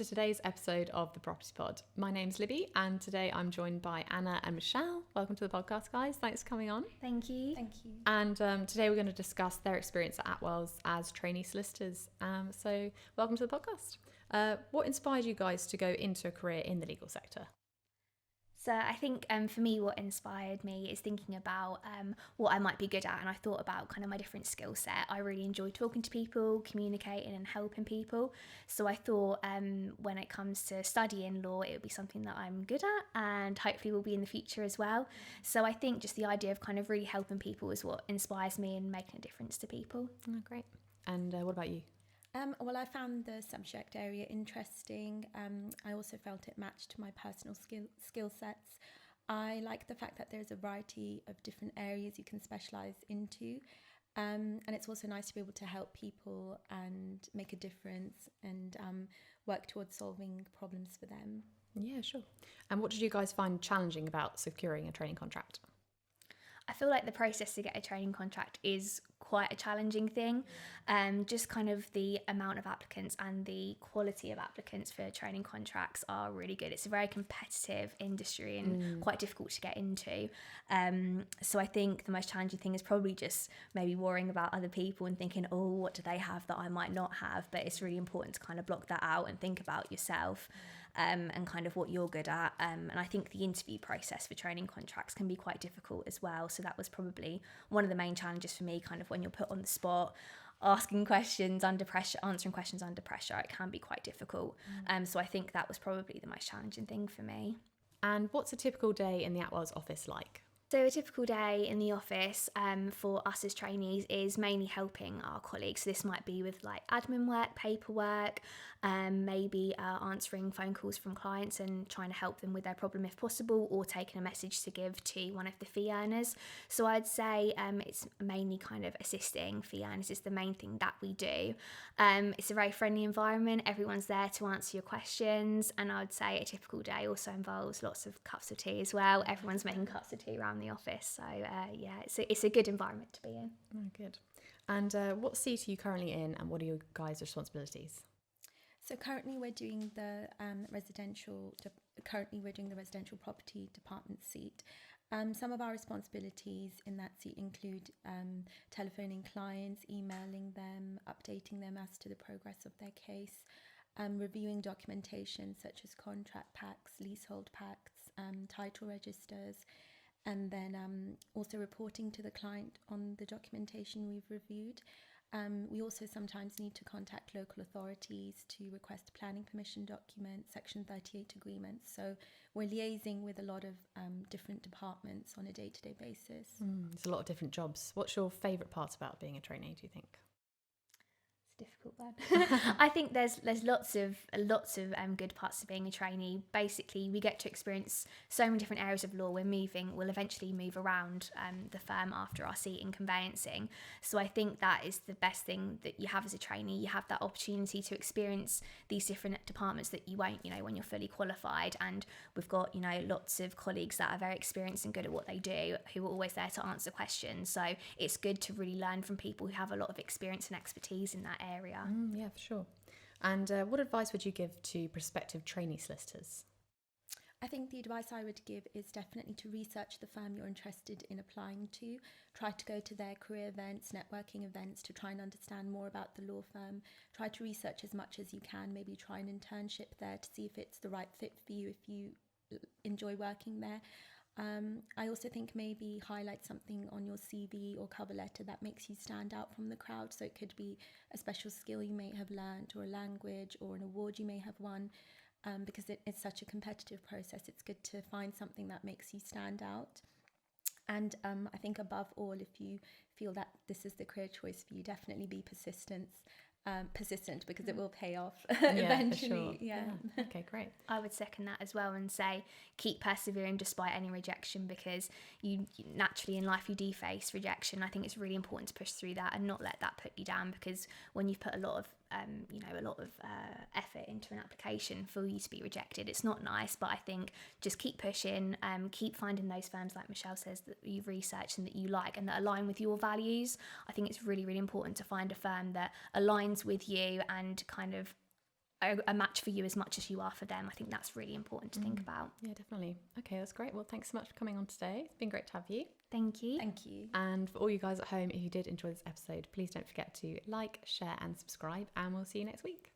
to today's episode of the Property Pod. My name's Libby and today I'm joined by Anna and Mishal. Welcome to the podcast, guys. Thanks for coming on. Thank you. And today we're going to discuss their experience at Attwells as trainee solicitors. So welcome to the podcast. What inspired you guys to go into a career in the legal sector? So I think for me, what inspired me is thinking about what I might be good at, and I thought about kind of my different skill set. I really enjoy talking to people, communicating and helping people. So I thought when it comes to studying law, it would be something that I'm good at and hopefully will be in the future as well. So I think just the idea of kind of really helping people is what inspires me and making a difference to people. Oh, great. And what about you? Well, I found the subject area interesting. I also felt it matched my personal skill sets. I like the fact that there's a variety of different areas you can specialise into. And it's also nice to be able to help people and make a difference and work towards solving problems for them. Yeah, sure. And what did you guys find challenging about securing a training contract? I feel like the process to get a training contract is quite a challenging thing. Just kind of the amount of applicants and the quality of applicants for training contracts are really good. It's a very competitive industry and quite difficult to get into. So I think the most challenging thing is probably just maybe worrying about other people and thinking, oh, what do they have that I might not have? But it's really important to kind of block that out and think about yourself. And kind of what you're good at. And I think the interview process for training contracts can be quite difficult as well. So that was probably one of the main challenges for me, kind of when you're put on the spot, asking questions under pressure, answering questions under pressure, it can be quite difficult. So I think that was probably the most challenging thing for me. And what's a typical day in the Attwells office like? So a typical day in the office for us as trainees is mainly helping our colleagues. So this might be with like admin work, paperwork, maybe answering phone calls from clients and trying to help them with their problem if possible, or taking a message to give to one of the fee earners. So I'd say it's mainly kind of assisting fee earners is the main thing that we do. It's a very friendly environment. Everyone's there to answer your questions. And I'd say a typical day also involves lots of cups of tea as well. Everyone's making cups of tea around the office. So it's a good environment to be in. Oh, good. And what seat are you currently in and what are your guys' responsibilities? So currently we're doing the residential property department seat. Some of our responsibilities in that seat include telephoning clients, emailing them, updating them as to the progress of their case, reviewing documentation such as contract packs, leasehold packs, title registers, and then also reporting to the client on the documentation we've reviewed. We also sometimes need to contact local authorities to request planning permission documents, Section 38 agreements. So we're liaising with a lot of different departments on a day-to-day basis. There's a lot of different jobs. What's your favourite part about being a trainee, do you think? Difficult one. I think there's lots of good parts of being a trainee. Basically, we get to experience so many different areas of law. We'll eventually move around the firm after our seat in conveyancing. So I think that is the best thing that you have as a trainee. You have that opportunity to experience these different departments that you won't, when you're fully qualified. And we've got, lots of colleagues that are very experienced and good at what they do, who are always there to answer questions. So it's good to really learn from people who have a lot of experience and expertise in that area. Yeah, for sure. And what advice would you give to prospective trainee solicitors? I think the advice I would give is definitely to research the firm you're interested in applying to. Try to go to their career events, networking events to try and understand more about the law firm. Try to research as much as you can. Maybe try an internship there to see if it's the right fit for you, if you enjoy working there. I also think maybe highlight something on your CV or cover letter that makes you stand out from the crowd. So it could be a special skill you may have learned, or a language, or an award you may have won. Because it's such a competitive process, it's good to find something that makes you stand out. And I think above all, if you feel that this is the career choice for you, definitely be persistent because it will pay off eventually. For sure. Yeah. Okay, great. I would second that as well and say keep persevering despite any rejection, because you naturally in life you do face rejection. I think it's really important to push through that and not let that put you down, because when you've put a lot of effort into an application for you to be rejected, it's not nice. But I think just keep pushing, keep finding those firms like Mishal says that you've researched and that you like and that align with your values. I think it's really, really important to find a firm that aligns with you and kind of a match for you as much as you are for them. I think that's really important to think about. Yeah, definitely. Okay, that's great. Well, thanks so much for coming on today. It's been great to have you. Thank you. Thank you. And for all you guys at home, if you did enjoy this episode, please don't forget to like, share and subscribe, and we'll see you next week.